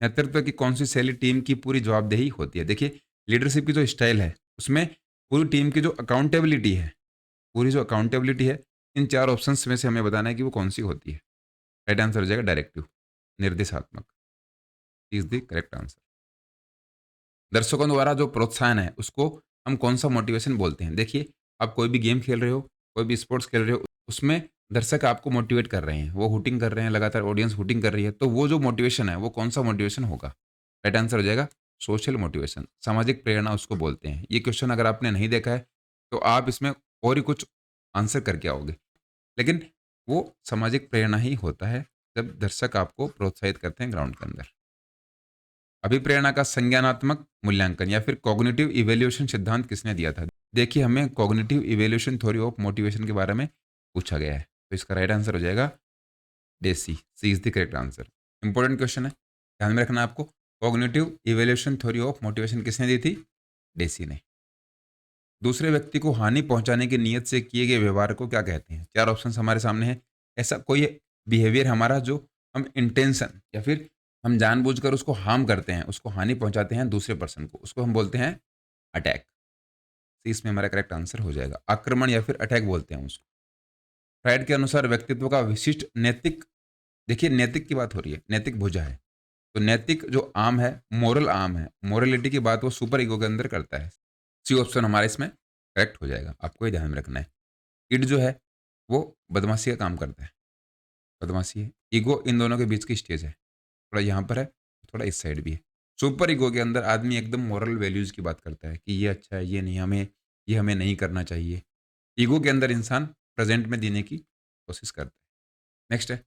S1: नेतृत्व की कौन सी शैली टीम की पूरी जवाबदेही होती है? देखिए, लीडरशिप की जो स्टाइल है, उसमें पूरी टीम की जो अकाउंटेबिलिटी है, पूरी जो अकाउंटेबिलिटी है, इन 4 ऑप्शंस में से हमें बताना है कि वो कौन-सी होती है। राइट आंसर हो जाएगा डायरेक्टिव, निर्देशात्मक इज़ द करेक्ट आंसर। दर्शकों द्वारा जो प्रोत्साहन है, उसको हम कौन-सा मोटिवेशन बोलते हैं? देखिए, आप कोई भी गेम खेल रहे हो, कोई भी स्पोर्ट्स खेल रहे हो, उसमें दर्शक आपको मोटिवेट कर रहे हैं, वो हूटिंग कर रहे हैं, लगातार ऑडियंस हूटिंग कर रही है, तो वो जो मोटिवेशन है, वो कौन-सा मोटिवेशन होगा? राइट आंसर हो जाएगा सोशल मोटिवेशन, सामाजिक प्रेरणा उसको बोलते हैं। ये क्वेश्चन अगर आपने नहीं देखा है, तो आप इसमें और ही कुछ आंसर करके आओगे। लेकिन वो सामाजिक प्रेरणा ही होता है, जब दर्शक आपको प्रोत्साहित करते हैं ग्राउंड के अंदर। अभिप्रेरणा का संज्ञानात्मक मूल्यांकन या फिर कॉग्निटिव इवैल्यूएशन सिद्धांत किसने दिया था? देखिए, हमें cognitive evaluation theory of motivation के बारे में पूछा गया है। तो इसका राइट आंसर हो जाएगा Deci. C is the correct answer. Important question है, ध्यान में रखना है आपको। Cognitive evaluation theory of motivation किसने दी थी? डेसी ने। दूसरे व्यक्ति को हानि पहुंचाने की नीयत से किए गए व्यवहार को क्या कहते हैं? 4 ऑप्शंस हमारे सामने हैं। ऐसा कोई बिहेवियर हमारा जो हम इंटेंशन या फिर हम जानबूझकर उसको हार्म करते हैं, उसको हानि पहुंचाते हैं दूसरे पर्सन को, उसको हम बोलते हैं अटैक। तो इसमें हमारा करेक्ट आंसर हो जाएगा। आक्रमण या फिर अटैक बोलते हैं उसको। फ्राइड के अनुसार व्यक्तित्व का विशिष्ट नैतिक, देखिए नैतिक की बात हो रही है, नैतिक भुजा है। तो नैतिक जो आर्म है, मोरल आर्म है, मोरलिटी की बात वो सुपर ईगो के अंदर करता है। सी ऑप्शन हमारा इसमें करेक्ट हो जाएगा। आपको ये ध्यान में रखना है। इड जो है, वो बदमाशी का काम करता है, बदमाशी है। ईगो इन दोनों के बीच की स्टेज है, थोड़ा यहाँ पर है, थोड़ा इस साइड भी है। सुपर ईगो के अंदर आदमी एकदम मोरल वैल्यूज़ की बात करता है कि ये अच्छा है, ये हमें नहीं करना चाहिए। ईगो के अंदर इंसान प्रेज़ेंट में जीने की कोशिश करता है। नेक्स्ट है,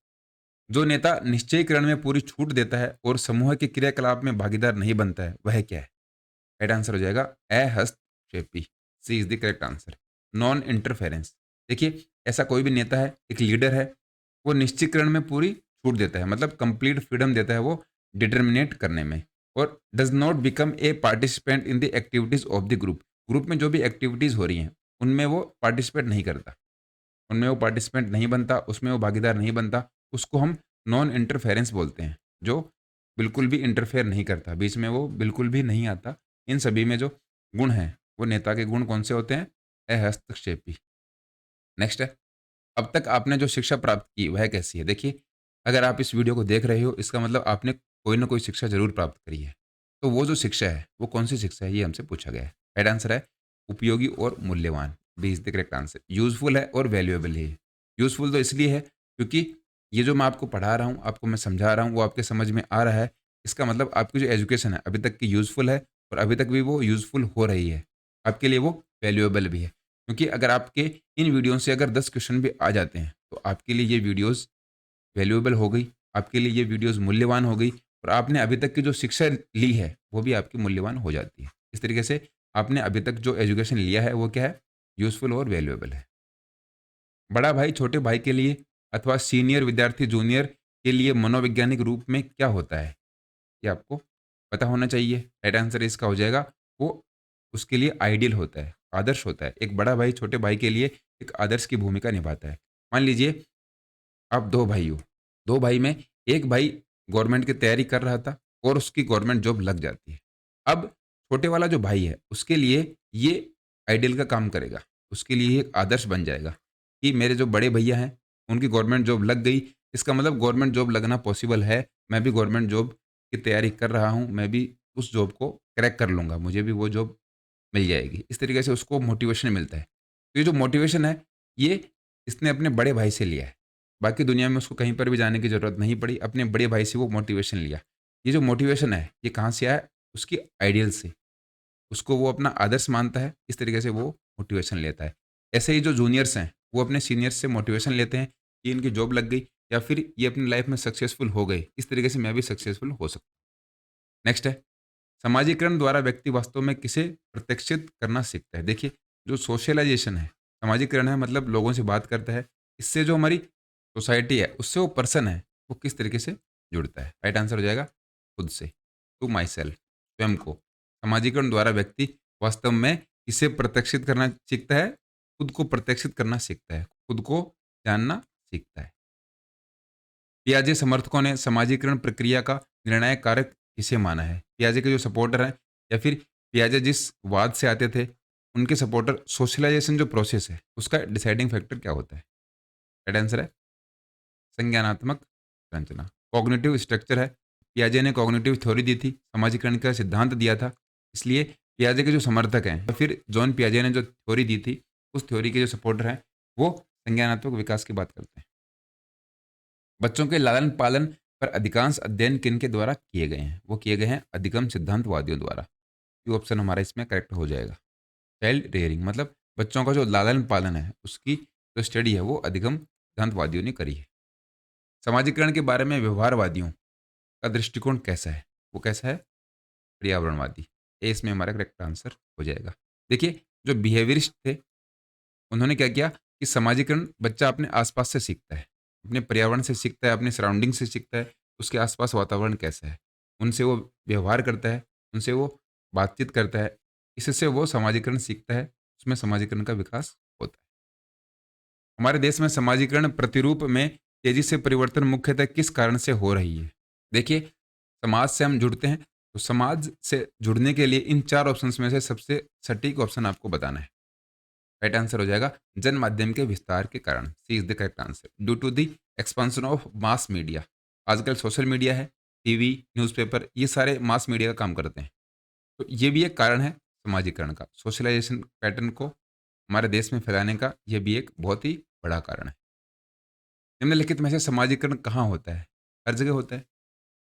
S1: जो नेता निश्चयीकरण में पूरी छूट देता है और समूह के क्रियाकलाप में भागीदार नहीं बनता है, वह क्या है? राइट आंसर हो जाएगा अहस्तक्षेपी। C is the correct answer. Non interference. देखिए, ऐसा कोई भी नेता है, एक लीडर है, वो निश्चितकरण में पूरी छूट देता है, मतलब कंप्लीट फ्रीडम देता है वो डिटर्मिनेट करने में, और does not become a participant in the activities of the group. Group में जो भी एक्टिविटीज़ हो रही हैं, उनमें वो पार्टिसिपेट नहीं करता, उनमें वो पार्टिसिपेंट नहीं बनता, उसमें वो भागीदार नहीं बनता। उसको हम नॉन इंटरफेरेंस बोलते हैं, जो बिल्कुल भी इंटरफेयर नहीं करता, बीच में वो बिल्कुल भी नहीं आता। इन सभी में जो गुण हैं, वो नेता के गुण कौन से होते हैं? हस्तक्षेपी। नेक्स्ट है, अब तक आपने जो शिक्षा प्राप्त की वह कैसी है? देखिए, अगर आप इस वीडियो को देख रहे हो इसका मतलब आपने कोई ना कोई शिक्षा ज़रूर प्राप्त करी है। तो वो जो शिक्षा है, वो कौन-सी शिक्षा है ये हमसे पूछा गया है। राइट आंसर है उपयोगी और मूल्यवान। B is the correct answer. Useful है और वैल्यूएबल है। यूज़फुल तो इसलिए है क्योंकि ये जो मैं आपको पढ़ा रहा हूँ, आपको मैं समझा रहा हूँ, वो आपके समझ में आ रहा है। इसका मतलब आपकी जो एजुकेशन है अभी तक की यूज़फुल है और अभी तक भी वो यूज़फुल हो रही है। आपके लिए वो वैल्यूएबल भी है। क्योंकि अगर आपके इन वीडियो से अगर 10 क्वेश्चन भी आ जाते हैं, तो आपके लिए ये वीडियोज़ वैल्यूएबल हो गई, आपके लिए ये वीडियोज़ मूल्यवान हो गई और आपने अभी तक की जो शिक्षा ली है, वो भी आपकी मूल्यवान हो जाती है। इस तरीके से आपने अभी तक जो एजुकेशन लिया है, वो क्या है? यूज़फुल और वैल्यूएबल है। बड़ा भाई छोटे भाई के लिए अथवा सीनियर विद्यार्थी जूनियर के लिए मनोवैज्ञानिक रूप में क्या होता है? ये आपको पता होना चाहिए। राइट आंसर इसका हो जाएगा, वो उसके लिए आइडियल होता है, आदर्श होता है। एक बड़ा भाई छोटे भाई के लिए एक आदर्श की भूमिका निभाता है। मान लीजिए आप 2 भाई हो। 2 भाई में एक भाई गवर्नमेंट की तैयारी कर रहा था और उसकी गवर्नमेंट जॉब लग जाती है। अब छोटे वाला जो भाई है, उसके लिए ये आइडियल का काम करेगा। उसके लिए एक आदर्श बन जाएगा कि मेरे जो बड़े भैया हैं, उनकी गवर्नमेंट जॉब लग गई। इसका मतलब गवर्नमेंट जॉब लगना पॉसिबल है। मैं भी गवर्नमेंट जॉब की तैयारी कर रहा हूँ। मैं भी उस जॉब को क्रैक कर लूँगा। मुझे भी वो जॉब मिल जाएगी। इस तरीके से उसको मोटिवेशन मिलता है। तो ये जो मोटिवेशन है, ये इसने अपने बड़े भाई से लिया है। बाकी दुनिया में उसको कहीं पर भी जाने की ज़रूरत नहीं पड़ी। अपने बड़े भाई से वो मोटिवेशन लिया। ये जो मोटिवेशन है, ये कहाँ से आया? उसकी आइडियल से। उसको वो अपना आदर्श मानता है, इस तरीके से वो मोटिवेशन लेता है। ऐसे ही जो जूनियर्स हैं, वो अपने सीनियर्स से मोटिवेशन लेते हैं कि इनकी जॉब लग गई या फिर ये अपनी लाइफ़ में सक्सेसफुल हो गए। इस तरीके से मैं भी सक्सेसफुल हो सकता हूँ। नेक्स्ट है, समाजीकरण द्वारा व्यक्ति वास्तव में किसे प्रत्यक्षित करना सीखता है? देखिए, जो सोशलाइज़ेशन है, समाजीकरण है मतलब लोगों से बात करता है। इससे जो हमारी सोसाइटी है, उससे वो पर्सन है, वो किस तरीके से जुड़ता है? राइट आंसर हो जाएगा खुद से, टू माई सेल्फ, स्वयं को। समाजीकरण द्वारा व्यक्ति वास्तव में किसे प्रत्यक्षित करना सीखता है? खुद को प्रत्यक्षित करना सीखता है, खुद को जानना सीखता है। पियाजे समर्थकों ने समाजीकरण प्रक्रिया का निर्णायक कारक किसे माना है? पियाजे के जो सपोर्टर हैं या फिर पियाजे जिस वाद से आते थे, उनके सपोर्टर सोशलाइज़ेशन जो प्रोसेस है, उसका डिसाइडिंग फैक्टर क्या होता है? राइट आंसर है संज्ञानात्मक संरचना, कॉग्निटिव स्ट्रक्चर है। पियाजे ने कॉग्निटिव थ्योरी दी थी, समाजीकरण का सिद्धांत दिया था। इसलिए पियाजे के जो समर्थक हैं या फिर जॉन पियाजे ने जो थ्योरी दी थी, उस थ्योरी के जो सपोर्टर हैं, वो संज्ञानात्मक विकास की बात करते हैं। बच्चों के लालन-पालन पर अधिकांश अध्ययन किनके द्वारा किए गए हैं? वो किए गए हैं अधिगम सिद्धांतवादियों द्वारा। ये ऑप्शन हमारा इसमें करेक्ट हो जाएगा। चाइल्ड रियरिंग मतलब बच्चों का जो लालन-पालन है, उसकी जो स्टडी है वो अधिगम सिद्धांतवादियों ने करी है। समाजीकरण के बारे में व्यवहारवादियों का दृष्टिकोण कैसा है? वो कैसा है? पर्यावरणवादी। ये इसमें हमारा करेक्ट आंसर हो जाएगा। देखिए, जो बिहेवियरिस्ट थे उन्होंने क्या किया कि समाजीकरण बच्चा अपने आसपास से सीखता है, अपने पर्यावरण से सीखता है, अपने सराउंडिंग से सीखता है, उसके आसपास वातावरण कैसा है, उनसे वो व्यवहार करता है, उनसे वो बातचीत करता है, इससे वो समाजीकरण सीखता है, उसमें समाजीकरण का विकास होता है। हमारे देश में समाजीकरण प्रतिरूप में तेजी से परिवर्तन मुख्यतः किस कारण से हो रही है? देखिए, समाज से हम जुड़ते हैं, तो समाज से जुड़ने के लिए इन 4 ऑप्शंस में से सबसे सटीक ऑप्शन आपको बताना है। राइट आंसर हो जाएगा जन माध्यम के विस्तार के कारण। C is the correct answer. Due to the expansion of mass media. आजकल सोशल मीडिया है, टीवी, न्यूज़पेपर ये सारे मास मीडिया का काम करते हैं। तो ये भी एक कारण है समाजीकरण का। सोशलाइजेशन पैटर्न को हमारे देश में फैलाने का ये भी एक बहुत ही बड़ा कारण है। निम्नलिखित में से समाजीकरण कहाँ होता है? हर जगह होता है।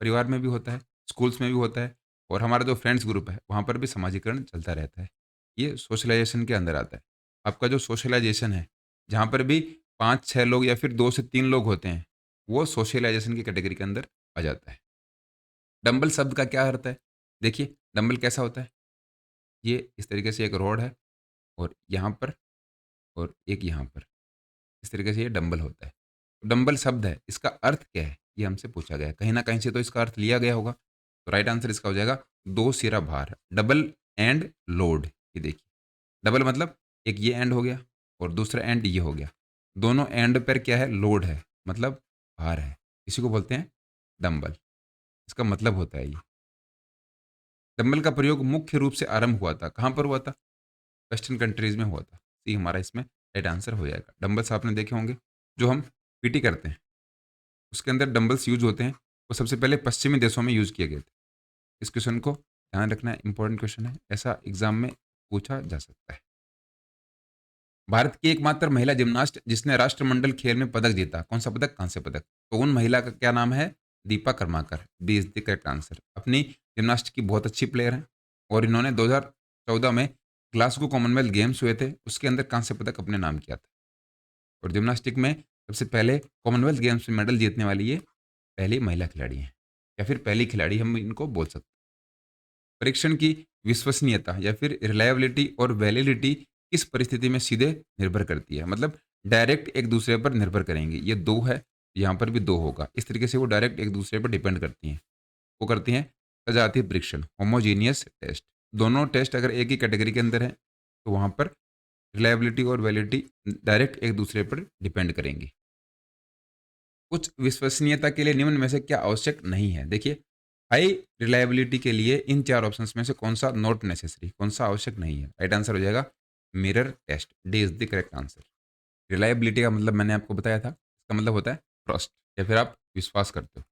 S1: परिवार में भी होता है, स्कूल्स में भी होता है और हमारा जो फ्रेंड्स ग्रुप है, वहाँ पर भी समाजीकरण चलता रहता है। ये सोशलाइज़ेशन के अंदर आता है। आपका जो सोशलाइज़ेशन है, जहाँ पर भी 5-6 लोग या फिर 2 से 3 लोग होते हैं, वो सोशलाइज़ेशन की कैटेगरी के अंदर आ जाता है। डंबल शब्द का क्या अर्थ है? देखिए, डंबल कैसा होता है? ये इस तरीके से एक रॉड है और यहाँ पर और एक यहाँ पर। इस तरीके से ये डंबल होता है। डंबल शब्द है, इसका अर्थ क्या है? ये हमसे पूछा गया है। कहीं न कहीं से तो इसका अर्थ लिया गया होगा। तो राइट आंसर इसका हो जाएगा 2 सिरा भार, डबल एंड लोड। ये देखिए, डबल मतलब एक ये एंड हो गया और दूसरा एंड ये हो गया। दोनों एंड पर क्या है? लोड है, मतलब भार है। इसी को बोलते हैं डंबल। इसका मतलब होता है ये। डंबल का प्रयोग मुख्य रूप से आरंभ हुआ था। कहाँ पर हुआ था? वेस्टर्न कंट्रीज़ में हुआ था। सी हमारा इसमें राइट आंसर हो जाएगा। डंबल्स आपने देखे होंगे, जो हम पीटी करते हैं, उसके अंदर डंबल्स यूज़ होते हैं, वो सबसे पहले पश्चिमी देशों में यूज़ किए गए थे। इस क्वेश्चन को ध्यान रखना है, इंपॉर्टेंट क्वेश्चन है, ऐसा एग्ज़ाम में पूछा जा सकता है। भारत की एकमात्र महिला जिम्नास्ट जिसने राष्ट्रमंडल खेल में पदक जीता, कौन-सा पदक? कांस्य पदक। तो उन महिला का क्या नाम है? Deepa Karmakar. B is the correct answer. अपनी जिम्नास्ट की बहुत अच्छी प्लेयर हैं और इन्होंने 2014 में ग्लासगो कॉमनवेल्थ गेम्स हुए थे, उसके अंदर कांस्य पदक अपने नाम किया था। और जिम्नास्टिक में सबसे पहले कॉमनवेल्थ गेम्स में मेडल जीतने वाली ये पहली महिला खिलाड़ी हैं, या फिर पहली खिलाड़ी हम इनको बोल सकते हैं। परीक्षण की विश्वसनीयता या फिर रिलायबिलिटी और वैलिडिटी किस परिस्थिति में सीधे निर्भर करती है? मतलब डायरेक्ट एक दूसरे पर निर्भर करेंगी। ये 2 है, यहाँ पर भी 2 होगा। इस तरीके से वो डायरेक्ट एक दूसरे पर डिपेंड करती हैं। वो करती हैं सजातीय परीक्षण, होमोजेनियस टेस्ट। दोनों टेस्ट अगर एक ही कैटेगरी के अंदर हैं, तो वहाँ पर रिलायबिलिटी और वैलिडिटी डायरेक्ट एक दूसरे पर डिपेंड करेंगी। उच्च विश्वसनीयता के लिए निम्न में से क्या आवश्यक नहीं है? देखिए, हाई रिलायबिलिटी के लिए इन 4 ऑप्शंस में से कौन-सा नॉट नेसेसरी, कौन-सा आवश्यक नहीं है? राइट आंसर हो जाएगा mirror test. D is the correct answer. Reliability का मतलब मैंने आपको बताया था, इसका मतलब होता है ट्रस्ट, या फिर आप विश्वास करते हो।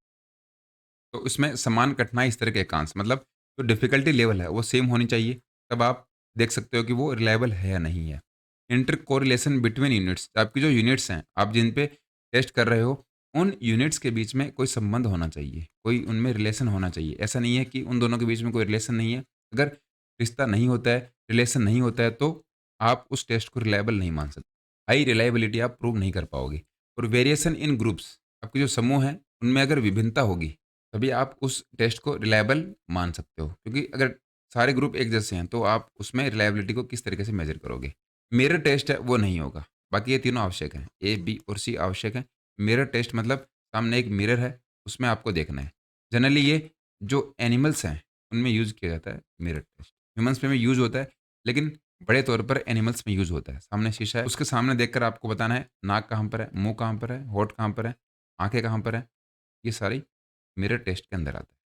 S1: तो इसमें समान कठिनाई स्तर के एकांश, मतलब जो डिफ़िकल्टी लेवल है वो सेम होनी चाहिए, तब आप देख सकते हो कि वो रिलायबल है या नहीं है। इंटर कोरिलेशन बिटवीन यूनिट्स, आपकी जो यूनिट्स हैं, आप जिन पे टेस्ट कर रहे हो, उन यूनिट्स के बीच में कोई संबंध होना चाहिए, कोई उनमें रिलेशन होना चाहिए। ऐसा नहीं है कि उन दोनों के बीच में कोई रिलेशन नहीं है। अगर रिश्ता नहीं होता है, रिलेशन नहीं होता है, तो आप उस टेस्ट को रिलायबल नहीं मान सकते। हाई रिलायबिलिटी आप प्रूव नहीं कर पाओगे। और वेरिएशन इन ग्रुप्स, आपके जो समूह हैं, उनमें अगर विभिन्नता होगी, तभी आप उस टेस्ट को रिलायबल मान सकते हो। क्योंकि अगर सारे ग्रुप एक जैसे हैं, तो आप उसमें रिलायबिलिटी को किस तरीके से मेज़र करोगे? मिरर टेस्ट है, वो नहीं होगा। बाकी ये तीनों आवश्यक हैं। ए, बी और सी आवश्यक हैं। मिरर टेस्ट मतलब सामने एक मिरर है, उसमें आपको देखना है। जनरली ये जो एनिमल्स हैं, उनमें यूज़ किया जाता है मिरर टेस्ट। ह्यूमन्स में भी यूज़ होता है, लेकिन बड़े तौर पर एनिमल्स में यूज़ होता है। सामने शीशा है, उसके सामने देखकर आपको बताना है नाक कहाँ पर है, मुँह कहाँ पर है, होंठ कहाँ पर है, आँखें कहाँ पर हैं। ये सारी मिरर टेस्ट के अंदर आता है।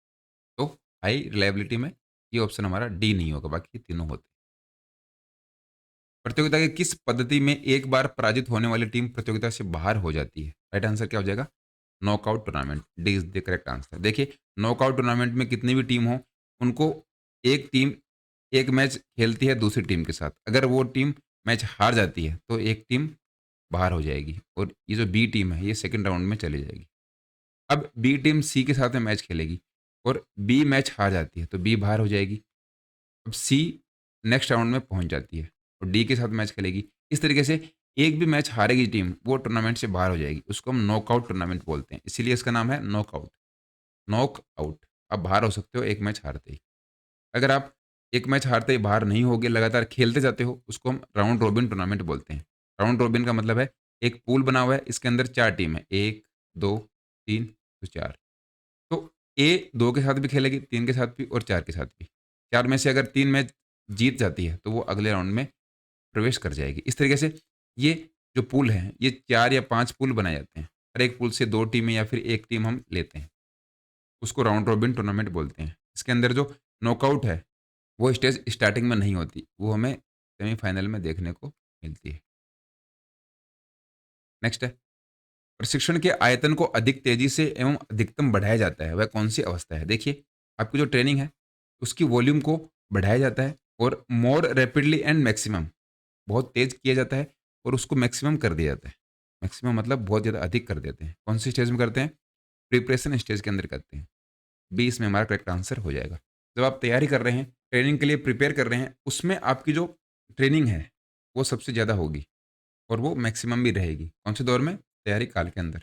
S1: तो हाई रिलायबिलिटी में ये ऑप्शन हमारा डी नहीं होगा, बाकी तीनों होते हैं। प्रतियोगिता के किस पद्धति में एक बार पराजित होने वाली टीम प्रतियोगिता से बाहर हो जाती है? राइट आंसर क्या हो जाएगा? Knockout tournament. D is the correct answer. देखिए, नॉकआउट टूर्नामेंट में कितनी भी टीम हो, उनको एक टीम एक मैच खेलती है दूसरी टीम के साथ। अगर वो टीम मैच हार जाती है, तो एक टीम बाहर हो जाएगी और ये जो बी टीम है, ये सेकंड राउंड में चली जाएगी। अब बी टीम सी के साथ में मैच खेलेगी और बी मैच हार जाती है, तो बी बाहर हो जाएगी। अब सी नेक्स्ट राउंड में पहुंच जाती है और डी के साथ मैच खेलेगी। इस तरीके से एक भी मैच हारेगी टीम, वो टूर्नामेंट से बाहर हो जाएगी। उसको हम नॉकआउट टूर्नामेंट बोलते हैं, इसीलिए इसका नाम है नॉकआउट। नॉकआउट, आप बाहर हो सकते हो एक मैच हारते ही। अगर आप एक मैच हारते ही बाहर नहीं होगे, लगातार खेलते जाते हो, उसको हम राउंड रॉबिन टूर्नामेंट बोलते हैं। राउंड रॉबिन का मतलब है एक पूल बना हुआ है, इसके अंदर 4 टीम है, 1, 2, 3 तो 4। तो ए 2 के साथ भी खेलेगी, 3 के साथ भी और 4 के साथ भी। 4 में से अगर 3 मैच जीत जाती है, तो वो अगले राउंड में प्रवेश कर जाएगी। इस तरीके से ये जो पूल है, ये 4 या 5 पूल बनाए जाते हैं। हर एक पूल से 2 टीमें या फिर 1 टीम हम लेते हैं। उसको राउंड रॉबिन टूर्नामेंट बोलते हैं। इसके अंदर जो नॉकआउट है, वो स्टेज स्टार्टिंग में नहीं होती, वो हमें सेमीफ़ाइनल में देखने को मिलती है। नेक्स्ट है, प्रशिक्षण के आयतन को अधिक तेज़ी से एवं अधिकतम बढ़ाया जाता है, वह कौन-सी अवस्था है? देखिए, आपकी जो ट्रेनिंग है, उसकी वॉल्यूम को बढ़ाया जाता है और मोर रैपिडली एंड मैक्सिमम, बहुत तेज़ किया जाता है और उसको मैक्सिमम कर दिया जाता है। मैक्सिमम मतलब बहुत ज़्यादा अधिक कर देते हैं। कौन सी स्टेज में करते हैं? प्रिपरेशन स्टेज के अंदर करते हैं। बी इसमें हमारा करेक्ट आंसर हो जाएगा। जब आप तैयारी कर रहे हैं, ट्रेनिंग के लिए प्रिपेयर कर रहे हैं, उसमें आपकी जो ट्रेनिंग है, वो सबसे ज़्यादा होगी और वो मैक्सिमम भी रहेगी। कौन से दौर में? तैयारी काल के अंदर।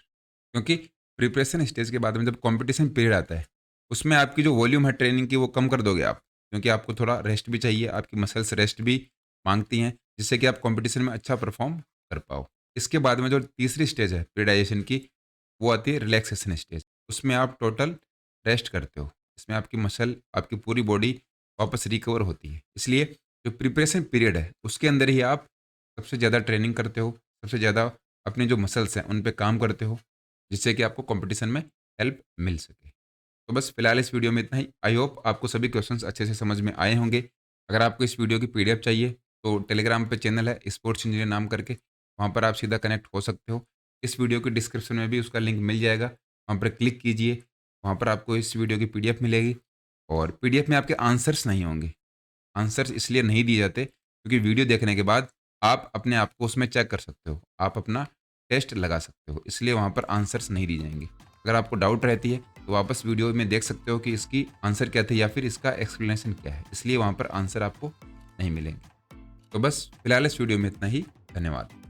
S1: क्योंकि प्रिपरेशन स्टेज के बाद में जब कॉम्पिटिशन पीरियड आता है, उसमें आपकी जो वॉल्यूम है ट्रेनिंग की, वो कम कर दोगे आप। क्योंकि आपको थोड़ा रेस्ट भी चाहिए, आपकी मसल्स रेस्ट भी माँगती हैं, जिससे कि आप कॉम्पिटिशन में अच्छा परफ़ॉर्म कर पाओ। इसके बाद में जो तीसरी स्टेज है पीरियडाइज़ेशन की, वो आती है रिलैक्सेशन स्टेज। उसमें आप टोटल रेस्ट करते हो। इसमें आपकी मसल, आपकी पूरी बॉडी वापस रिकवर होती है। इसलिए जो प्रिपरेशन पीरियड है, उसके अंदर ही आप सबसे ज़्यादा ट्रेनिंग करते हो, सबसे ज़्यादा अपनी जो मसल्स हैं, उन पे काम करते हो, जिससे कि आपको कॉम्पिटिशन में हेल्प मिल सके। तो बस फिलहाल इस वीडियो में इतना ही। आई होप आपको सभी क्वेश्चंस अच्छे से समझ में आए होंगे। अगर आपको इस वीडियो की पीडीएफ चाहिए, तो टेलीग्राम पे चैनल है स्पोर्ट्स इंजीनियर नाम करके, वहाँ पर आप सीधा कनेक्ट हो सकते हो। इस वीडियो के डिस्क्रिप्शन में भी उसका लिंक मिल जाएगा, वहाँ पर क्लिक कीजिए, वहाँ पर आपको इस वीडियो की पीडीएफ मिलेगी और पीडीएफ में आपके आंसर्स नहीं होंगे। आंसर्स इसलिए नहीं दिए जाते क्योंकि वीडियो देखने के बाद आप अपने आप को उसमें चेक कर सकते हो, आप अपना टेस्ट लगा सकते हो, इसलिए वहाँ पर आंसर्स नहीं दिए जाएँगे। अगर आपको डाउट रहती है तो वापस वीडियो में देख सकते हो कि इसकी आंसर क्या थे या फिर इसका एक्सप्लेनेशन क्या है, इसलिए वहाँ पर आंसर आपको नहीं मिलेंगे। तो बस फिलहाल इस वीडियो में इतना ही। धन्यवाद।